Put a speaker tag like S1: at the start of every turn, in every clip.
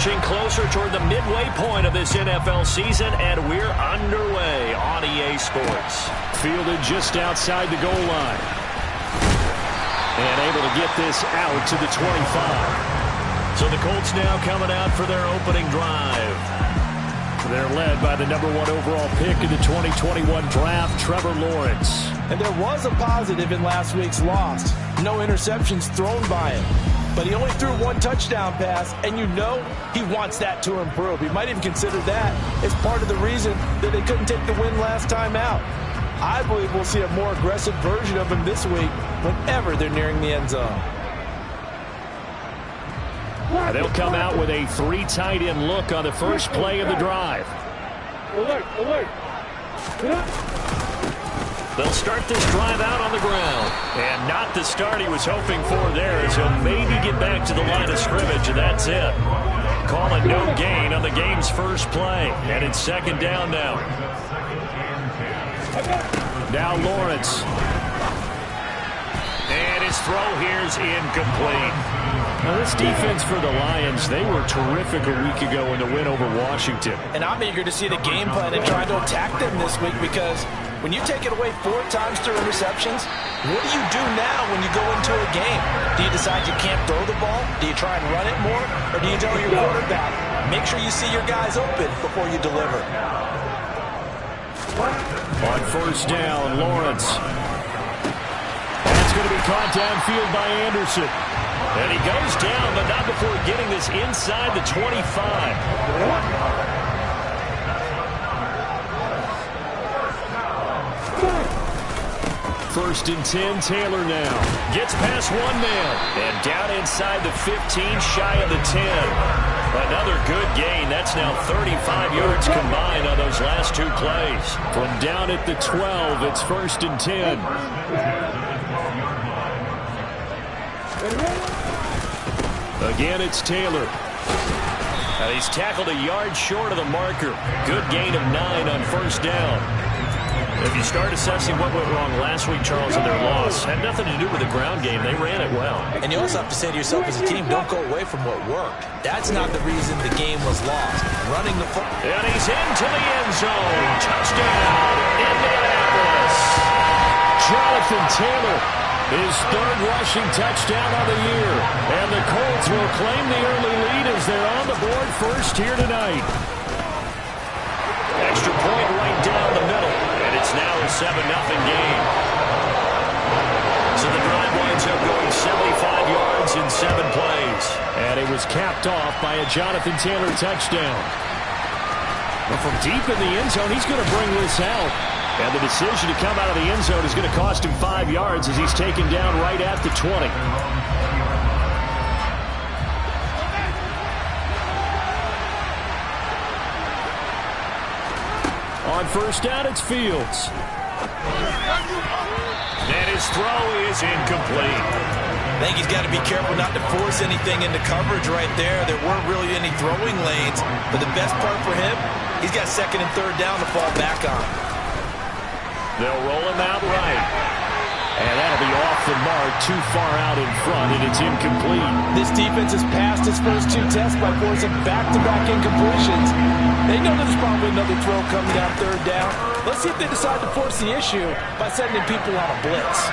S1: inching closer toward the midway point of this NFL season, and we're underway on EA Sports.
S2: Fielded just outside the goal line. And able to get this out to the 25.
S1: So the Colts now coming out for their opening drive.
S2: They're led by the #1 overall pick in the 2021 draft, Trevor Lawrence.
S3: And there was a positive in last week's loss. No interceptions thrown by him. But he only threw one touchdown pass, and you know he wants that to improve. He might even consider that as part of the reason that they couldn't take the win last time out. I believe we'll see a more aggressive version of him this week whenever they're nearing the end zone.
S2: They'll come out with a 3 tight end look on the first play of the drive.
S4: Alert.
S1: They'll start this drive out on the ground. And not the start he was hoping for there, as he'll maybe get back to the line of scrimmage, and that's it. Call it no gain on the game's first play. And it's second down now.
S2: Now Lawrence.
S1: And his throw here's incomplete.
S2: Now this defense for the Lions, they were terrific a week ago in the win over Washington.
S3: And I'm eager to see the game plan and try to attack them this week, because when you take it away 4 times through interceptions, what do you do now when you go into a game? Do you decide you can't throw the ball? Do you try and run it more? Or do you tell your quarterback, make sure you see your guys open before you deliver?
S2: On first down, Lawrence. That's going to be caught downfield by Anderson.
S1: And he goes down, but not before getting this inside the 25.
S2: First and 10, Taylor now.
S1: Gets past one man. And down inside the 15, shy of the 10. Another good gain. That's now 35 yards combined on those last 2 plays.
S2: From down at the 12, it's first and 10. Again, it's Taylor.
S1: He's tackled a yard short of the marker. Good gain of 9 on first down. If you start assessing what went wrong last week, Charles, in their loss, had nothing to do with the ground game. They ran it well.
S3: And you also have to say to yourself as a team, don't go away from what worked. That's not the reason the game was lost. Running the football.
S1: And he's into the end zone. Touchdown, Indianapolis.
S2: Jonathan Taylor, his 3rd rushing touchdown of the year. And the Colts will claim the early lead as they're on the board first here tonight.
S1: Extra point right down the middle. And it's now a 7-0 game. So the drive winds up going 75 yards in 7 plays.
S2: And it was capped off by a Jonathan Taylor touchdown. But from deep in the end zone, he's going to bring this out. And the decision to come out of the end zone is going to cost him 5 yards as he's taken down right at the 20. On first down, it's Fields.
S1: And his throw is incomplete.
S3: I think he's got to be careful not to force anything into coverage right there. There weren't really any throwing lanes. But the best part for him, he's got 2nd and 3rd down to fall back on.
S1: They'll roll him out right.
S2: And that'll be off the mark, too far out in front, and it's incomplete.
S3: This defense has passed its first 2 tests by forcing back-to-back incompletions. They know there's probably another throw coming down 3rd down. Let's see if they decide to force the issue by sending people on a blitz.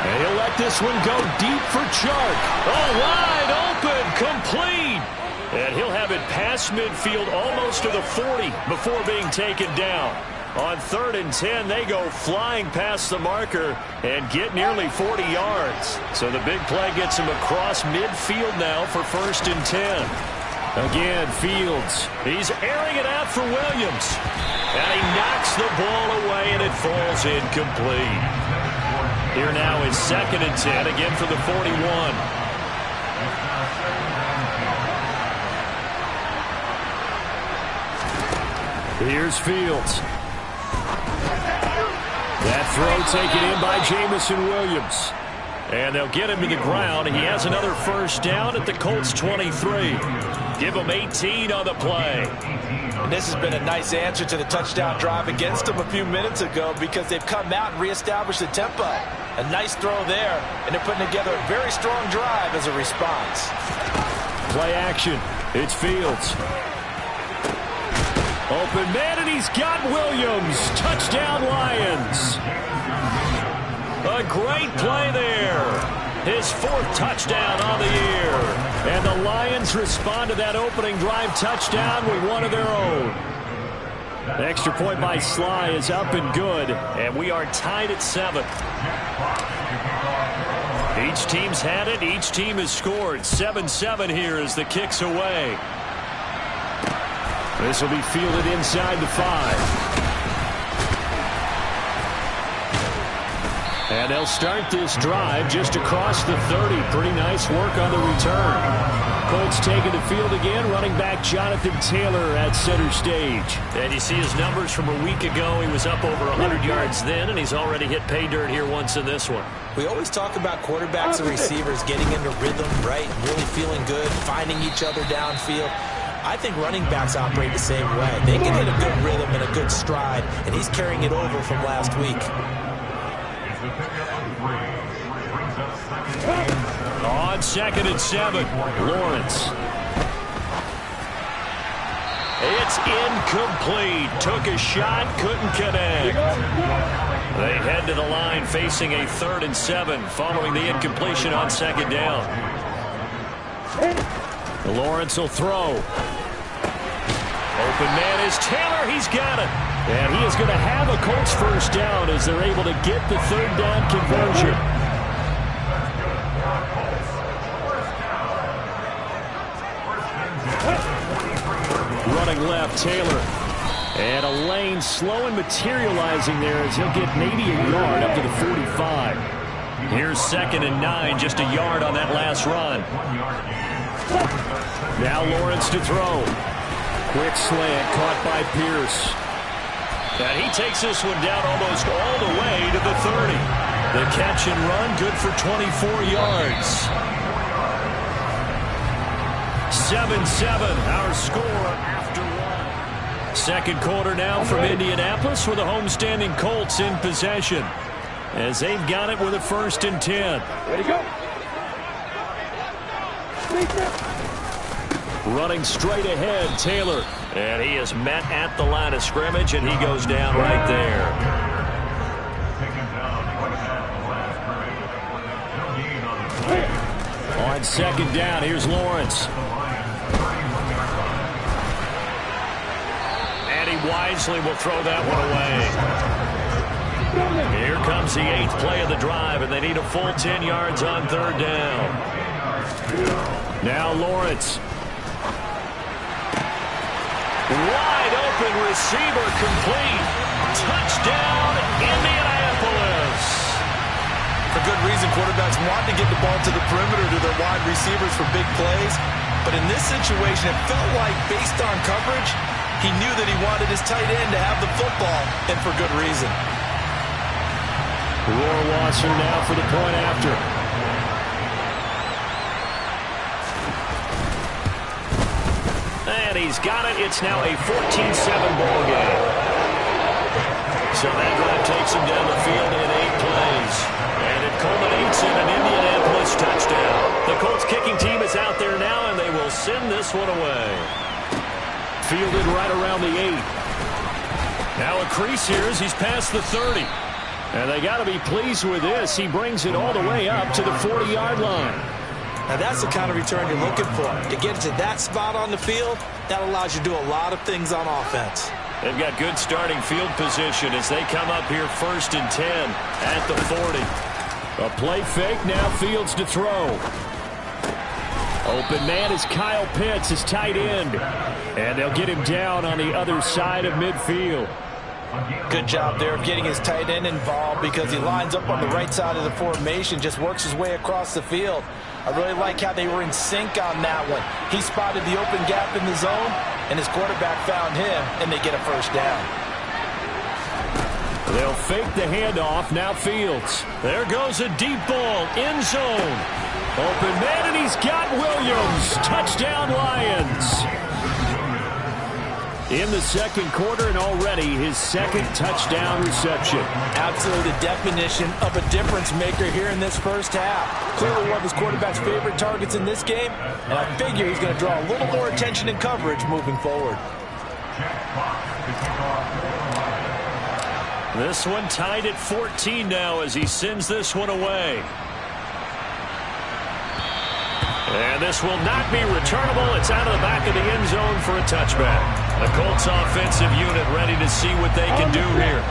S2: And he'll let this one go deep for Chark.
S1: Oh, wide open, complete. And he'll have it past midfield almost to the 40 before being taken down. On 3rd and 10, they go flying past the marker and get nearly 40 yards. So the big play gets him across midfield now for 1st and 10.
S2: Again, Fields.
S1: He's airing it out for Williams. And he knocks the ball away, and it falls incomplete. Here now is 2nd and 10, again for the 41.
S2: Here's Fields. That throw taken in by Jamison Williams.
S1: And they'll get him to the ground. He has another first down at the Colts 23. Give him 18 on the play.
S3: And this has been a nice answer to the touchdown drive against them a few minutes ago, because they've come out and reestablished the tempo. A nice throw there, and they're putting together a very strong drive as a response.
S2: Play action. It's Fields. Open man, and he's got Williams. Touchdown, Lions. A great play there. His 4th touchdown on the year. And the Lions respond to that opening drive touchdown with one of their own. The extra point by Sly is up and good.
S1: And we are tied at 7. Each team's had it. Each team has scored. 7-7 here as the kick's away.
S2: This will be fielded inside the 5. And they'll start this drive just across the 30. Pretty nice work on the return. Colts taking the field again. Running back Jonathan Taylor at center stage.
S1: And you see his numbers from a week ago. He was up over 100 yards then, and he's already hit pay dirt here once in this one.
S3: We always talk about quarterbacks and receivers getting into rhythm, right? Really feeling good, finding each other downfield. I think running backs operate the same way. They can hit a good rhythm and a good stride, and he's carrying it over from last week.
S1: On 2nd and 7,
S2: Lawrence.
S1: It's incomplete. Took a shot, couldn't connect. They head to the line facing a 3rd and 7 following the incompletion on 2nd down.
S2: Lawrence will throw.
S1: Open man is Taylor. He's got it.
S2: And he is going to have a Colts first down as they're able to get the 3rd down conversion. Running left, Taylor. And a lane slow and materializing there as he'll get maybe a yard up to the 45.
S1: Here's 2nd and 9, just a yard on that last run.
S2: Now Lawrence to throw. Quick slant caught by Pierce.
S1: And he takes this one down almost all the way to the 30. The catch and run good for 24 yards. 7-7, our score after 1. Second quarter now from Indianapolis with the homestanding Colts in possession as they've got it with a 1st and 10.
S4: Ready, go.
S2: Running straight ahead, Taylor.
S1: And he is met at the line of scrimmage, and he goes down right there.
S2: On 2nd down, here's Lawrence.
S1: And he wisely will throw that one away. Here comes the 8th play of the drive, and they need a full 10 yards on 3rd down.
S2: Now Lawrence.
S1: Wide open receiver complete. Touchdown, Indianapolis.
S3: For good reason, quarterbacks want to get the ball to the perimeter to their wide receivers for big plays. But in this situation, it felt like, based on coverage, he knew that he wanted his tight end to have the football, and for good reason.
S2: Rohrwasser now for the point after.
S1: And he's got it. It's now a 14-7 ball game. So that drive takes him down the field in 8 plays. And it culminates in an Indianapolis touchdown. The Colts kicking team is out there now, and they will send this one away.
S2: Fielded right around the 8.
S1: Now a crease here as he's past the 30.
S2: And they got to be pleased with this. He brings it all the way up to the 40-yard line.
S3: Now that's the kind of return you're looking for. To get to that spot on the field, that allows you to do a lot of things on offense.
S1: They've got good starting field position as they come up here 1st and 10 at the 40.
S2: A play fake, now Fields to throw. Open man is Kyle Pitts, his tight end. And they'll get him down on the other side of midfield.
S3: Good job there of getting his tight end involved because he lines up on the right side of the formation, just works his way across the field. I really like how they were in sync on that one. He spotted the open gap in the zone, and his quarterback found him, and they get a first down.
S2: They'll fake the handoff, now Fields.
S1: There goes a deep ball, end zone.
S2: Open man, and he's got Williams. Touchdown, Lions. in the second quarter, and already his second touchdown reception.
S3: Absolutely the definition of a difference maker here in this first half. Clearly one of his quarterback's favorite targets in this game, and I figure he's going to draw a little more attention and coverage moving forward.
S1: This one tied at 14 now as he sends this one away. And this will not be returnable. It's out of the back of the end zone for a touchback. The Colts offensive unit ready to see what they can do here.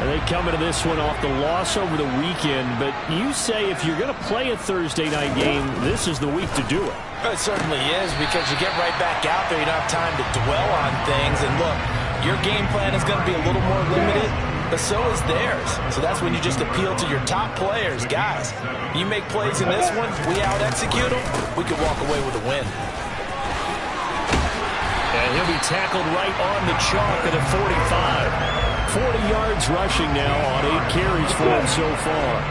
S2: And they come into this one off the loss over the weekend, but you say if you're going to play a Thursday night game, this is the week to do it.
S3: It certainly is, because you get right back out there. You don't have time to dwell on things. And look, your game plan is going to be a little more limited, but so is theirs. So that's when you just appeal to your top players. Guys, you make plays in this one, we out-execute them, we could walk away with a win.
S1: And he'll be tackled right on the chalk at a 45.
S2: 40 yards rushing now on 8 carries for him so far.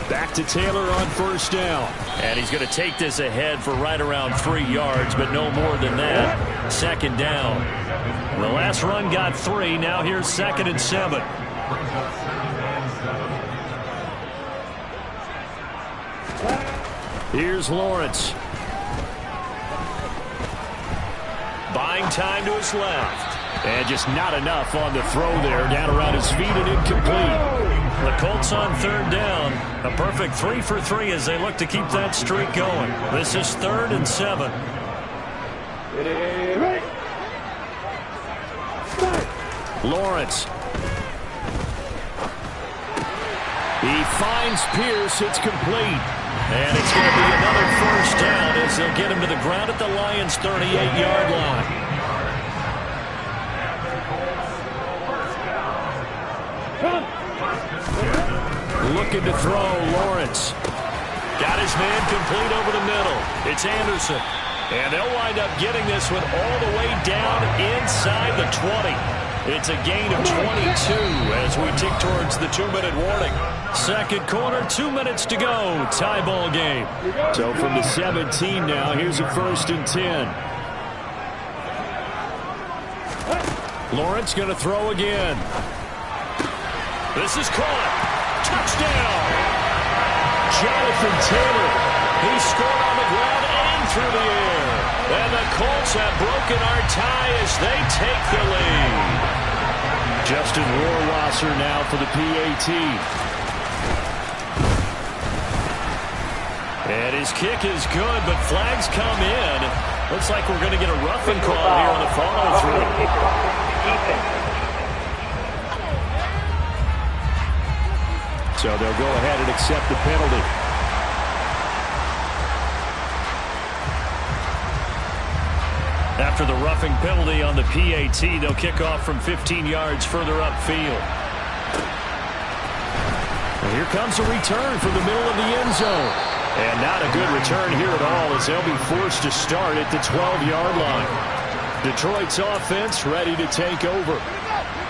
S2: Back to Taylor on first down.
S1: And he's going to take this ahead for right around 3 yards, but no more than that. Second down. The last run got 3. Now here's 2nd and 7.
S2: Here's Lawrence.
S1: Buying time to his left.
S2: And just not enough on the throw there. Down around his feet and incomplete.
S1: The Colts on 3rd down. A perfect 3 for 3 as they look to keep that streak going. This is 3rd and 7.
S2: Lawrence. He finds Pierce. It's complete.
S1: And it's going to be another first down as they'll get him to the ground at the Lions' 38-yard line.
S2: Looking to throw, Lawrence.
S1: Got his man complete over the middle. It's Anderson. And they'll wind up getting this one all the way down inside the 20. It's a gain of 22 as we tick towards the 2-minute warning. Second quarter, 2 minutes to go. Tie ball game.
S2: So from the 17 now, here's a 1st and 10. Lawrence going to throw again.
S1: This is caught. Touchdown! Jonathan Taylor. He scored on the ground and through the air. And the Colts have broken our tie as they take the lead.
S2: Justin Rohrwasser now for the PAT.
S1: And his kick is good, but flags come in. Looks like we're going to get a roughing call here on the follow-through.
S2: So they'll go ahead and accept the penalty.
S1: After the roughing penalty on the PAT, they'll kick off from 15 yards further upfield.
S2: And here comes a return from the middle of the end zone.
S1: And not a good return here at all as they'll be forced to start at the 12-yard line.
S2: Detroit's offense ready to take over.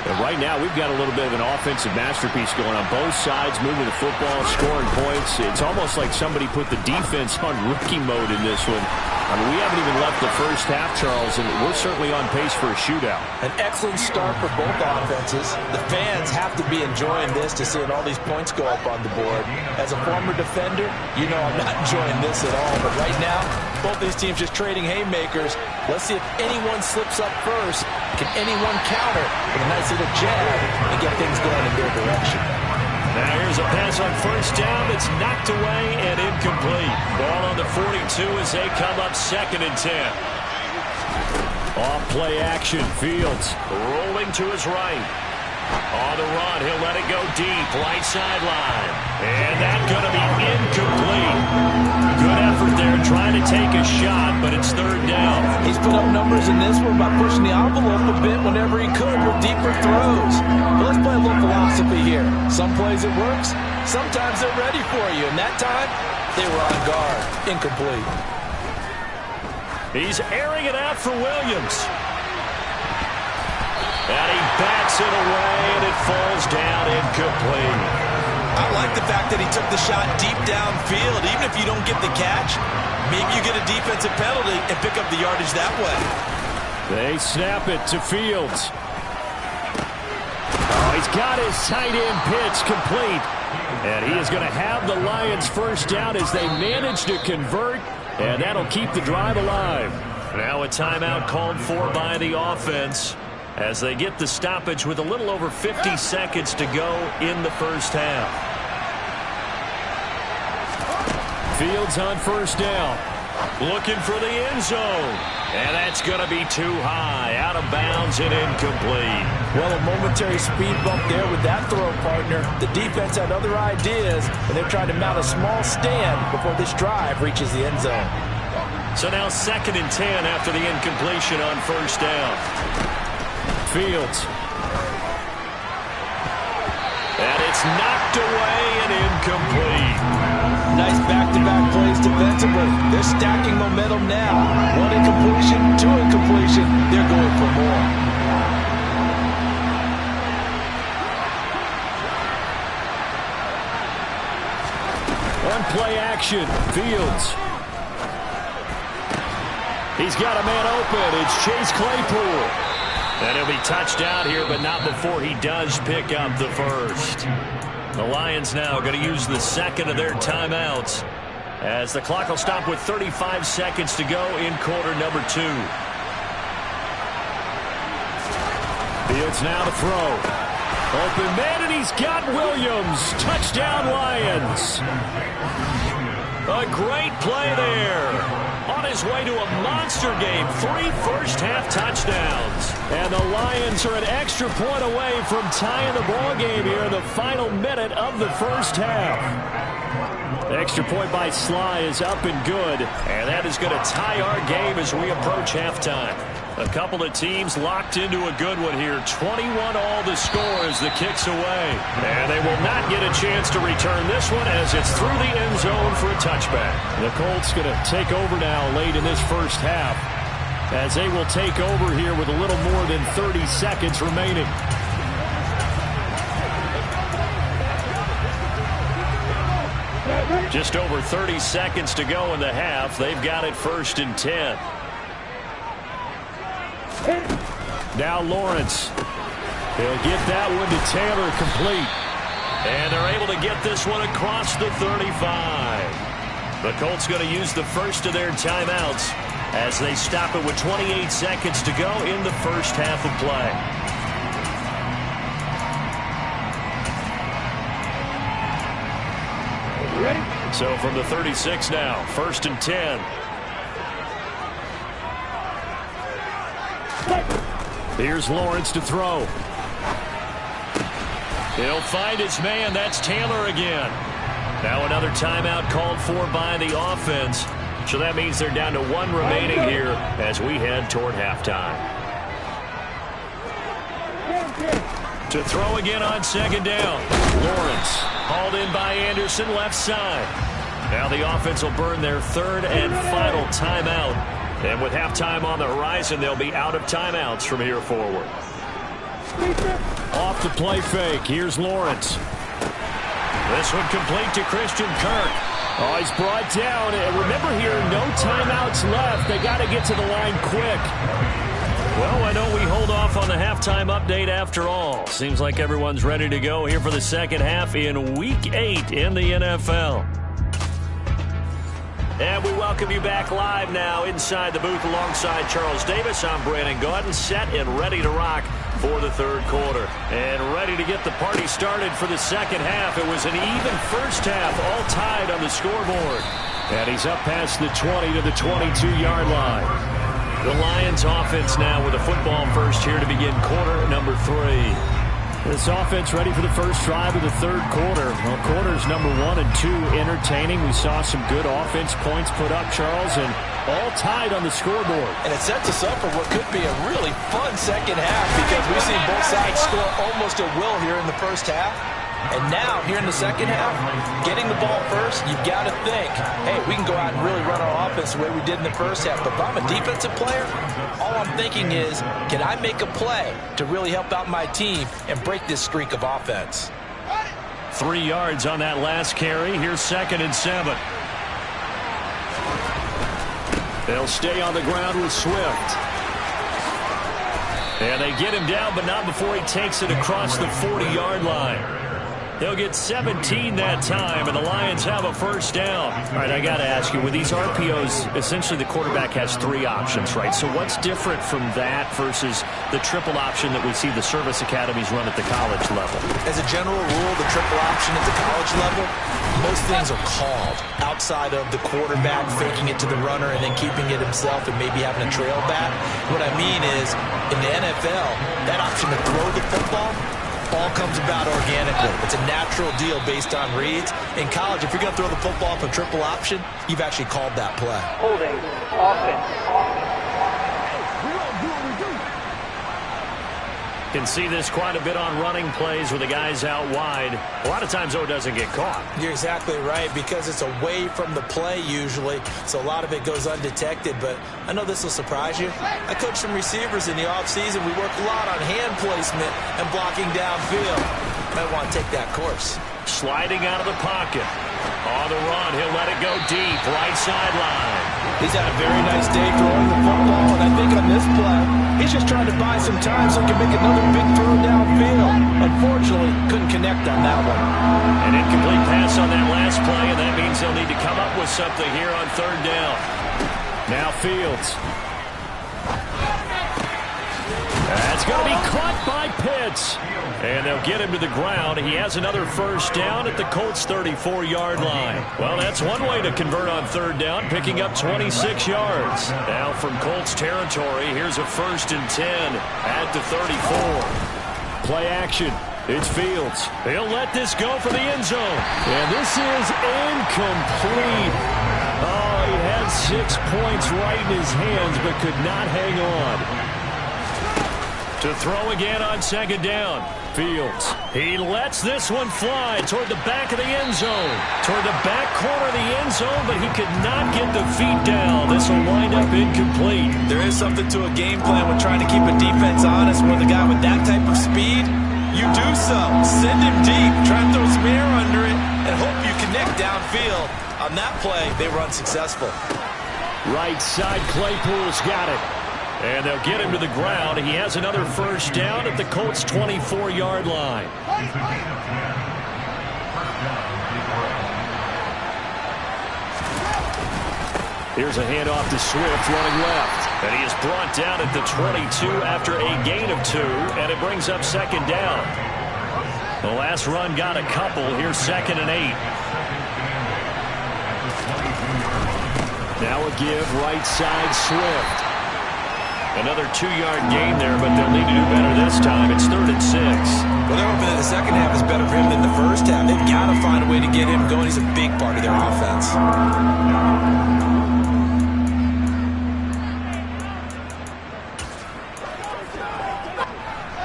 S2: And right now, we've got a little bit of an offensive masterpiece going on both sides, moving the football, scoring points. It's almost like somebody put the defense on rookie mode in this one. I mean, we haven't even left the first half, Charles, and we're certainly on pace for a shootout.
S3: An excellent start for both offenses. The fans have to be enjoying this to seeing all these points go up on the board. As a former defender, you know I'm not enjoying this at all. But right now, both these teams just trading haymakers. Let's see if anyone slips up first. Can anyone counter with a nice little jab and get things going in their direction?
S1: Now here's a pass on first down that's knocked away and incomplete. Ball on the 42 as they come up 2nd and 10.
S2: Off play action, Fields.
S1: Rolling to his right. On the run, he'll let it go deep, right sideline. And that's going to be incomplete. Good effort there, trying to take a shot, but it's 3rd down.
S3: He's put up numbers in this one by pushing the envelope a bit whenever he could with deeper throws. But let's play a little philosophy here. Some plays it works, sometimes they're ready for you. And that time, they were on guard. Incomplete.
S1: He's airing it out for Williams. And he bats it away, and it falls down incomplete.
S3: I I like the fact that he took the shot deep downfield. Even if you don't get the catch, maybe you get a defensive penalty and pick up the yardage that way.
S2: They snap it to Fields. Oh, he's got his tight end pitch complete. And he is going to have the Lions first down as they manage to convert. And that'll keep the drive alive.
S1: Now a timeout called for by the offense as they get the stoppage with a little over 50 seconds to go in the first half.
S2: Fields on first down.
S1: Looking for the end zone. And that's going to be too high. Out of bounds and incomplete.
S3: Well, a momentary speed bump there with that throw, partner. The defense had other ideas, and they're trying to mount a small stand before this drive reaches the end zone.
S1: So now 2nd and 10 after the incompletion on first down.
S2: Fields.
S1: And it's knocked away and incomplete.
S3: Nice back-to-back plays defensively. They're stacking momentum now. 1 incompletion, 2 incompletion. They're going for more.
S2: On play action, Fields. He's got a man open. It's Chase Claypool.
S1: And he'll be touched out here, but not before he does pick up the first. The Lions now going to use the second of their timeouts as the clock will stop with 35 seconds to go in quarter number 2.
S2: Fields now to throw. Open man, and he's got Williams. Touchdown, Lions.
S1: A great play there. On his way to a monster game. 3 first-half touchdowns.
S2: And the Lions are an extra point away from tying the ball game here in the final minute of the first half. The extra point by Sly is up and good.
S1: And that is going to tie our game as we approach halftime. A couple of teams locked into a good one here. 21 all the score as the kick's away. And they will not get a chance to return this one as it's through the end zone for a touchback.
S2: The Colts going to take over now late in this first half as they will take over here with a little more than 30 seconds remaining.
S1: Just over 30 seconds to go in the half. They've got it 1st and 10.
S2: Now Lawrence. He'll get that one to Taylor complete.
S1: And they're able to get this one across the 35. The Colts going to use the first of their timeouts as they stop it with 28 seconds to go in the first half of play.
S4: Ready?
S1: So from the 36 now, 1st and 10.
S2: Here's Lawrence to throw.
S1: He'll find his man. That's Taylor again. Now another timeout called for by the offense. So that means they're down to 1 remaining here as we head toward halftime. To throw again on 2nd down. Lawrence hauled in by Anderson left side. Now the offense will burn their 3rd and final timeout. And with halftime on the horizon, they'll be out of timeouts from here forward.
S2: Off the play fake. Here's Lawrence.
S1: This one complete to Christian Kirk.
S2: Oh, he's brought down. And remember here, no timeouts left. They got to get to the line quick.
S1: Well, I know we hold off on the halftime update after all. Seems like everyone's ready to go here for the second half in Week 8 in the NFL. And we welcome you back live now inside the booth alongside Charles Davis. I'm Brandon Gaudin, set and ready to rock for the 3rd quarter. And ready to get the party started for the second half. It was an even first half, all tied on the scoreboard.
S2: And he's up past the 20 to the 22-yard line.
S1: The Lions offense now with a football first here to begin quarter number 3.
S2: This offense ready for the first drive of the 3rd quarter. Well, quarters number 1 and 2 entertaining. We saw some good offense points put up, Charles, and all tied on the scoreboard.
S3: And it sets us up for what could be a really fun second half because we've seen both sides score almost at will here in the first half. And now, here in the second half, getting the ball first, you've got to think, hey, we can go out and really run our offense the way we did in the first half. But if I'm a defensive player, all I'm thinking is, can I make a play to really help out my team and break this streak of offense?
S1: 3 yards on that last carry. Here's 2nd and 7. They'll stay on the ground with Swift. And they get him down, but not before he takes it across the 40-yard line. They'll get 17 that time, and the Lions have a first down. All right, I got to ask you, with these RPOs, essentially the quarterback has 3 options, right? So what's different from that versus the triple option that we see the service academies run at the college level?
S3: As a general rule, the triple option at the college level, most things are called outside of the quarterback faking it to the runner and then keeping it himself and maybe having a trail back. What I mean is, in the NFL, that option to throw the football all comes about organically. It's a natural deal based on reads. In college, if you're going to throw the football up a triple option, you've actually called that play.
S4: Holding. Offense.
S1: Can see this quite a bit on running plays with the guys out wide. A lot of times, though, it doesn't get caught.
S3: You're exactly right, because it's away from the play usually, so a lot of it goes undetected. But I know this will surprise you. I coach some receivers in the offseason. We work a lot on hand placement and blocking downfield. Might want to take that course.
S1: Sliding out of the pocket. On the run, he'll let it go deep, right sideline.
S3: He's had a very nice day throwing the football, and I think on this play, he's just trying to buy some time so he can make another big throw downfield. Unfortunately, couldn't connect on that one.
S1: An incomplete pass on that last play, and that means they'll need to come up with something here on 3rd down. Now Fields. That's going to be caught by Pitts. And they'll get him to the ground. He has another first down at the Colts' 34-yard line. Well, that's one way to convert on 3rd down, picking up 26 yards. Now from Colts territory, here's a 1st and 10 at the 34. Play action. It's Fields. He'll let this go for the end zone. And this is incomplete. Oh, he had 6 points right in his hands, but could not hang on. To throw again on 2nd down. Fields. He lets this one fly toward the back of the end zone. Toward the back corner of the end zone, but he could not get the feet down. This will wind up incomplete.
S3: There is something to a game plan when trying to keep a defense honest. With a guy with that type of speed, you do so. Send him deep. Try and throw some air under it and hope you connect downfield. On that play, they were unsuccessful.
S1: Right side, Claypool's got it. And they'll get him to the ground. He has another first down at the Colts' 24-yard line. Here's a handoff to Swift running left. And he is brought down at the 22 after a gain of 2. And it brings up 2nd down. The last run got a couple. Here's 2nd and 8. Now a give right side Swift. Another 2-yard gain there, but they'll need to do better this time. It's 3rd and 6.
S3: Well, they're hoping that the second half is better for him than the first half. They've got to find a way to get him going. He's a big part of their offense.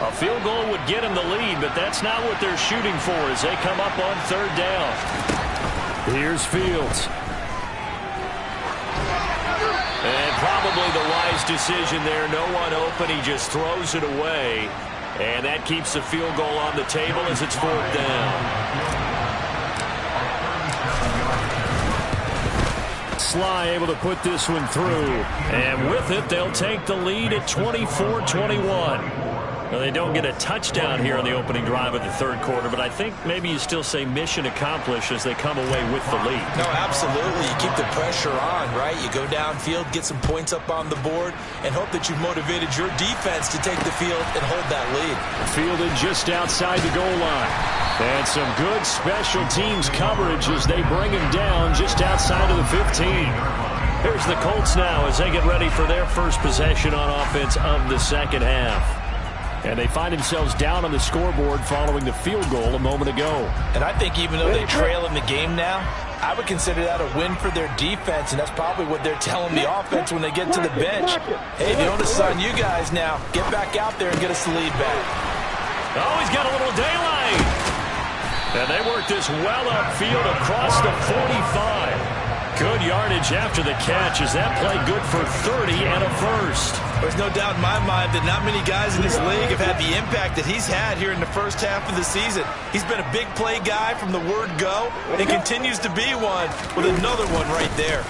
S1: A field goal would get him the lead, but that's not what they're shooting for as they come up on 3rd down. Here's Fields. And probably the wise decision there. No one open. He just throws it away. And that keeps the field goal on the table as it's 4th down. Sly able to put this one through. And with it, they'll take the lead at 24-21. Well, they don't get a touchdown here on the opening drive of the 3rd quarter, but I think maybe you still say mission accomplished as they come away with the lead.
S3: No, absolutely. You keep the pressure on, right? You go downfield, get some points up on the board, and hope that you've motivated your defense to take the field and hold that lead.
S1: Fielded just outside the goal line. And some good special teams coverage as they bring him down just outside of the 15. Here's the Colts now as they get ready for their first possession on offense of the 2nd half. And they find themselves down on the scoreboard following the field goal a moment ago.
S3: And I think even though they trail in the game now, I would consider that a win for their defense, and that's probably what they're telling the offense when they get to the bench. Hey, the onus is on you guys now. Get back out there and get us the lead back.
S1: Oh, he's got a little daylight. And they work this well upfield across the 45. Good yardage after the catch. Is that play good for 30 and a first?
S3: There's no doubt in my mind that not many guys in this league have had the impact that he's had here in the first half of the season. He's been a big play guy from the word go and continues to be one with another one right there.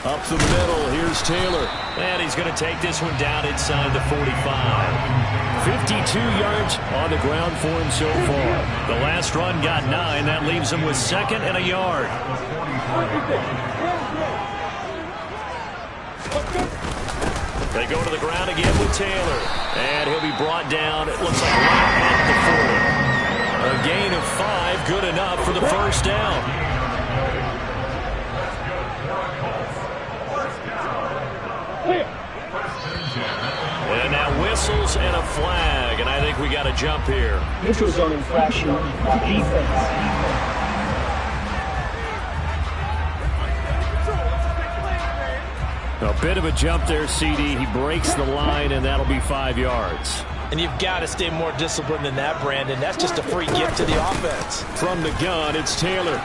S2: Up the middle, here's Taylor.
S1: And he's going to take this one down inside the 45.
S2: 52 yards on the ground for him so far.
S1: The last run got 9. That leaves him with 2nd and a yard. They go to the ground again with Taylor. And he'll be brought down, it looks like right at the 40. A gain of 5, good enough for the first down. And now whistles and a flag, and I think we got a jump here.
S4: Neutral zone infraction. Defense.
S2: A bit of a jump there, CD. He breaks the line, and that'll be 5 yards.
S3: And you've got to stay more disciplined than that, Brandon. That's just a free gift to the offense.
S2: From the gun, it's Taylor.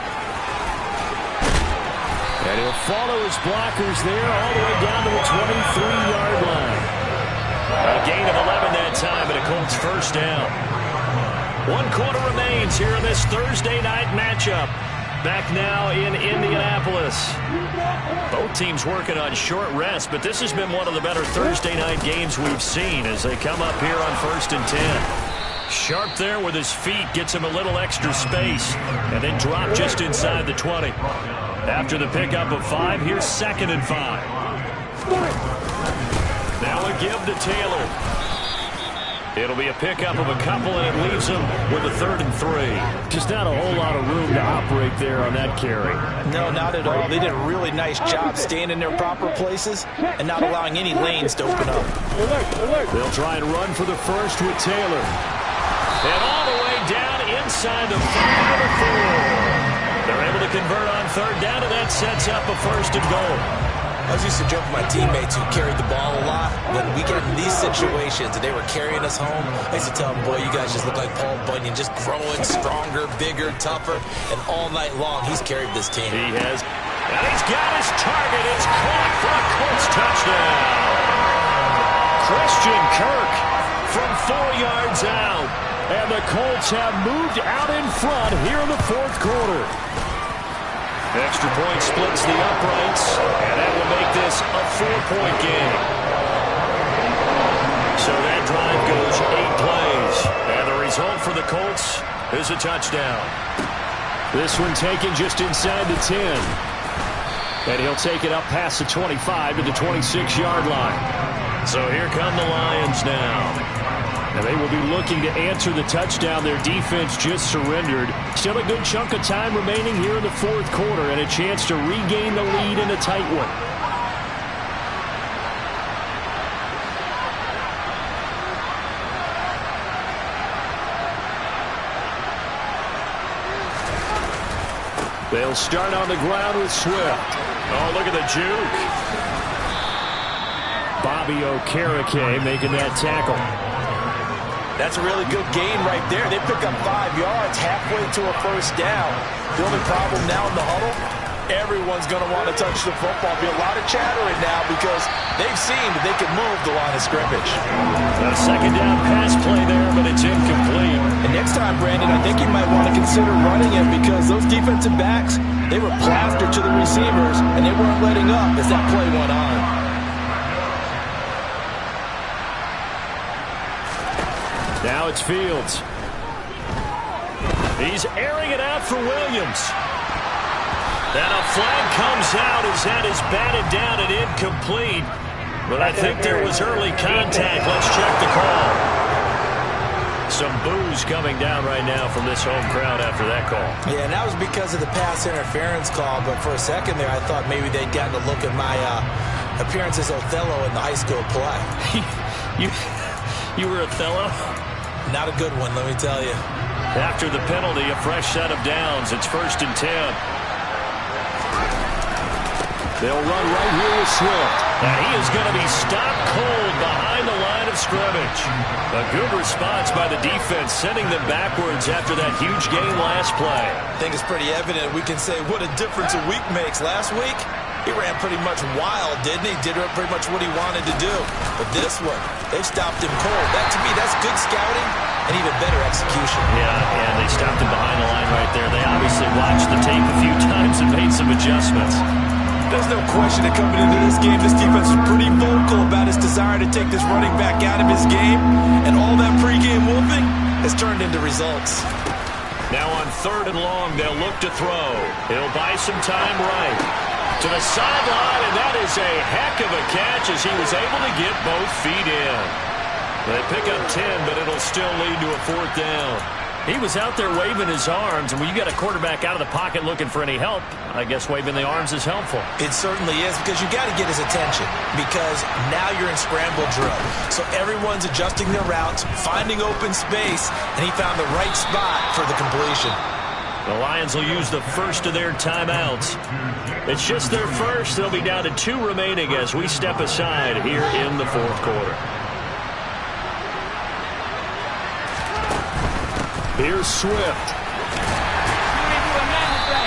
S2: And he'll follow his blockers there all the way down to the 23-yard line.
S1: A gain of 11 that time, and a Colts first down. 1 quarter remains here in this Thursday night matchup. Back now in Indianapolis. Both teams working on short rest, but this has been one of the better Thursday night games we've seen as they come up here on 1st and 10. Sharp there with his feet, gets him a little extra space, and then drop just inside the 20. After the pickup of 5, here's 2nd and 5. Now a give to Taylor. It'll be a pickup of a couple, and it leaves him with a 3rd and 3.
S2: Just not a whole lot of room to operate there on that carry.
S3: No, not at all. They did a really nice job staying in their proper places and not allowing any lanes to open up.
S2: They'll try and run for the first with Taylor.
S1: And all the way down inside the 5 of the 4. They're able to convert on 3rd down, and that sets up a 1st and goal.
S3: I was used to joke with my teammates who carried the ball a lot. When we get in these situations and they were carrying us home, I used to tell them, boy, you guys just look like Paul Bunyan, just growing stronger, bigger, tougher. And all night long, he's carried this team.
S1: He has. And he's got his target. It's caught for a Colts touchdown. Christian Kirk from 4 yards out.
S2: And the Colts have moved out in front here in the 4th quarter.
S1: Extra point splits the uprights, and that will make this a 4-point game. So that drive goes 8 plays, and the result for the Colts is a touchdown.
S2: This one taken just inside the 10. And he'll take it up past the 25 to the 26-yard line.
S1: So here come the Lions now.
S2: And they will be looking to answer the touchdown their defense just surrendered. Still a good chunk of time remaining here in the 4th quarter and a chance to regain the lead in a tight one. They'll start on the ground with Swift.
S1: Oh, look at the juke.
S2: Bobby Okereke making that tackle.
S3: That's a really good gain right there. They pick up 5 yards halfway to a first down. The only problem now in the huddle, everyone's going to want to touch the football. Be a lot of chattering now because they've seen that they can move the line of scrimmage.
S1: A 2nd down pass play there, but it's incomplete.
S3: And next time, Brandon, I think you might want to consider running it because those defensive backs, they were plastered to the receivers, and they weren't letting up as that play went on.
S2: Now it's Fields.
S1: He's airing it out for Williams. And a flag comes out as that is batted down and incomplete. But I think there was early contact. Let's check the call. Some boos coming down right now from this home crowd after that call.
S3: Yeah, and that was because of the pass interference call. But for a second there, I thought maybe they'd gotten a look at my appearance as Othello in the high school play.
S1: You were Othello?
S3: Not a good one, let me tell you.
S1: After the penalty, a fresh set of downs. It's 1st and 10.
S2: They'll run right here with Swift.
S1: And he is going to be stopped cold behind the line of scrimmage. A good response by the defense, sending them backwards after that huge gain last play.
S3: I think it's pretty evident we can say what a difference a week makes. Last week, He ran pretty much wild, didn't he? Did pretty much what he wanted to do. But this one, they've stopped him cold. That, to me, that's good scouting and even better execution.
S1: Yeah, and they stopped him behind the line right there. They obviously watched the tape a few times and made some adjustments.
S3: There's no question that coming into this game, this defense is pretty vocal about its desire to take this running back out of his game. And all that pregame wolfing has turned into results.
S1: Now on 3rd and long, they'll look to throw. He'll buy some time right to the sideline, and that is a heck of a catch as he was able to get both feet in. They pick up 10, but it'll still lead to a 4th down. He was out there waving his arms, and when you got a quarterback out of the pocket looking for any help, I guess waving the arms is helpful.
S3: It certainly is, because you got to get his attention, because now you're in scramble drill. So everyone's adjusting their routes, finding open space, and he found the right spot for the completion.
S1: The Lions will use the first of their timeouts. It's just their first. They'll be down to 2 remaining as we step aside here in the 4th quarter. Here's Swift.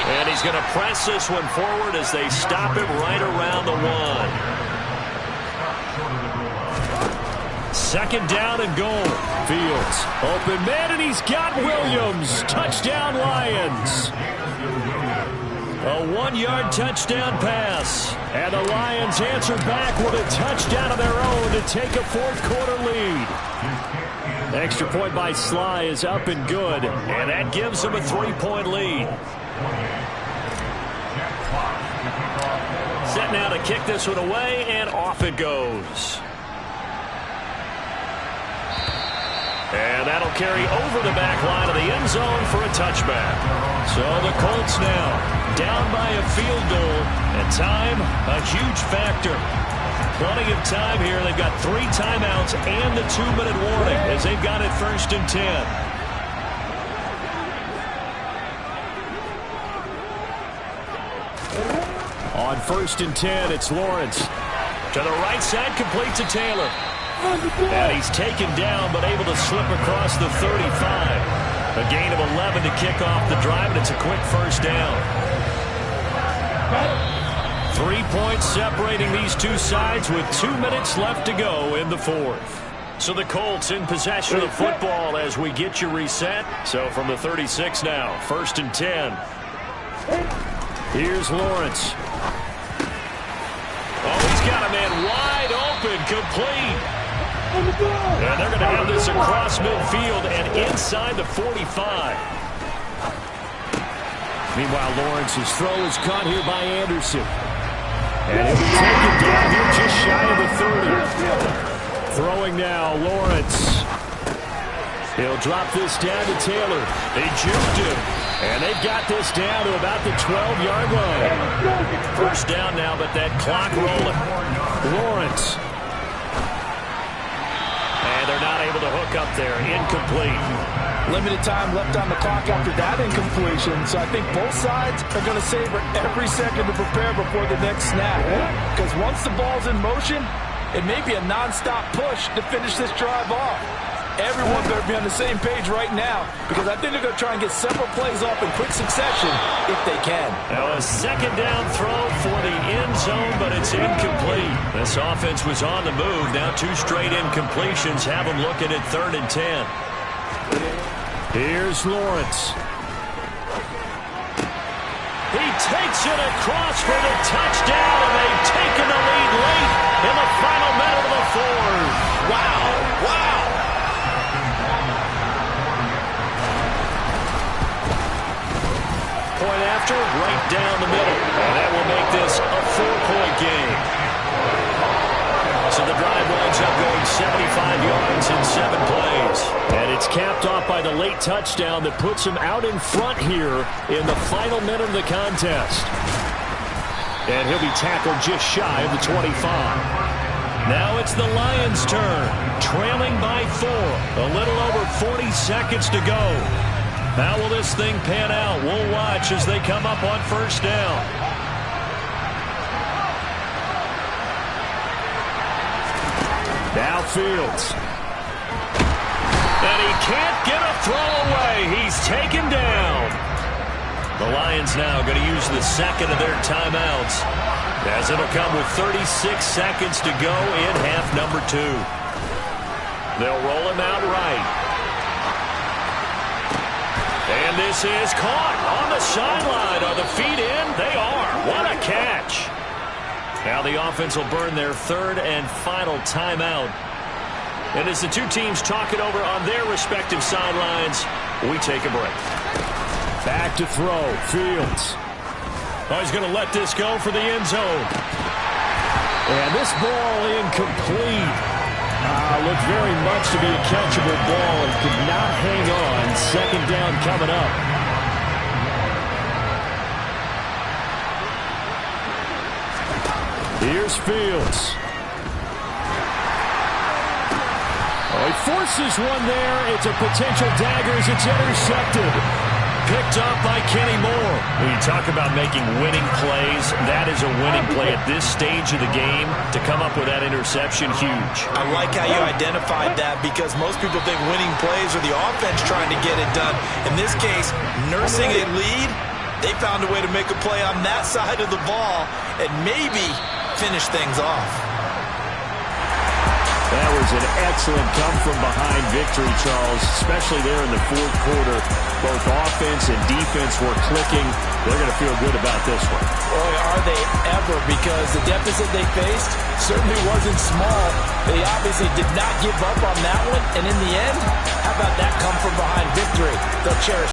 S1: And he's going to press this one forward as they stop him right around the 1. 2nd down and goal. Fields. Open man, and he's got Williams. Touchdown, Lions. A 1-yard touchdown pass. And the Lions answer back with a touchdown of their own to take a 4th quarter lead. Extra point by Sly is up and good, and that gives them a 3-point lead. Set now to kick this one away, and off it goes. And that'll carry over the back line of the end zone for a touchback. So the Colts now down by a field goal, and time a huge factor. Plenty of time here. They've got 3 timeouts and the 2-minute warning as they've got it 1st and 10. On 1st and 10, it's Lawrence. To the right side, complete to Taylor. And he's taken down, but able to slip across the 35. A gain of 11 to kick off the drive, and it's a quick 1st down. 3 points separating these two sides with 2 minutes left to go in the 4th. So the Colts in possession of the football as we get you reset. So from the 36 now, 1st and 10. Here's Lawrence. Oh, he's got a man wide open, complete. And they're going to have this across midfield and inside the 45. Meanwhile, Lawrence's throw is caught here by Anderson. And he'll be taken down here just shy of the 30. Throwing now, Lawrence. He'll drop this down to Taylor. They juked him. And they've got this down to about the 12-yard line. 1st down now, but that clock rolling. Lawrence. And they're not able to hook up there. Incomplete.
S3: Limited time left on the clock after that incompletion, so I think both sides are going to savor every second to prepare before the next snap. Because once the ball's in motion, it may be a nonstop push to finish this drive off. Everyone better be on the same page right now, because I think they're going to try and get several plays off in quick succession if they can.
S1: Now a 2nd down throw for the end zone, but it's incomplete. This offense was on the move. Now 2 straight incompletions have them looking at 3rd and 10. Here's Lawrence. He takes it across for the touchdown, and they've taken the lead late in the final minute of the 4th.
S3: Wow. Wow.
S1: Point after, right down the middle. And that will make this a 4-point game. So the drive winds up going 75 yards in 7 plays. And it's capped off by the late touchdown that puts him out in front here in the final minute of the contest. And he'll be tackled just shy of the 25. Now it's the Lions' turn, trailing by 4. A little over 40 seconds to go. How will this thing pan out? We'll watch as they come up on 1st down. Now Fields. And he can't get a throw away. He's taken down. The Lions now going to use the second of their timeouts, as it'll come with 36 seconds to go in half number 2. They'll roll him out right. And this is caught on the sideline. Are the feet in? They are. What a catch. Now the offense will burn their third and final timeout. And as the two teams talk it over on their respective sidelines, we take a break.
S2: Back to throw. Fields.
S1: Oh, he's going to let this go for the end zone.
S2: And this ball incomplete. Looked very much to be a catchable ball and could not hang on. Second down coming up. Here's Fields. Oh, he forces one there. It's a potential dagger as it's intercepted.
S1: Picked up by Kenny Moore. When you talk about making winning plays, that is a winning play at this stage of the game. To come up with that interception, huge.
S3: I like how you identified that, because most people think winning plays are the offense trying to get it done. In this case, nursing a lead, they found a way to make a play on that side of the ball and maybe finish things off.
S2: That was an excellent come-from-behind victory, Charles, especially there in the fourth quarter. Both offense and defense were clicking. They're going to feel good about this one.
S3: Boy, are they ever, because the deficit they faced certainly wasn't small. They obviously did not give up on that one, and in the end, how about that come-from-behind victory? They'll cherish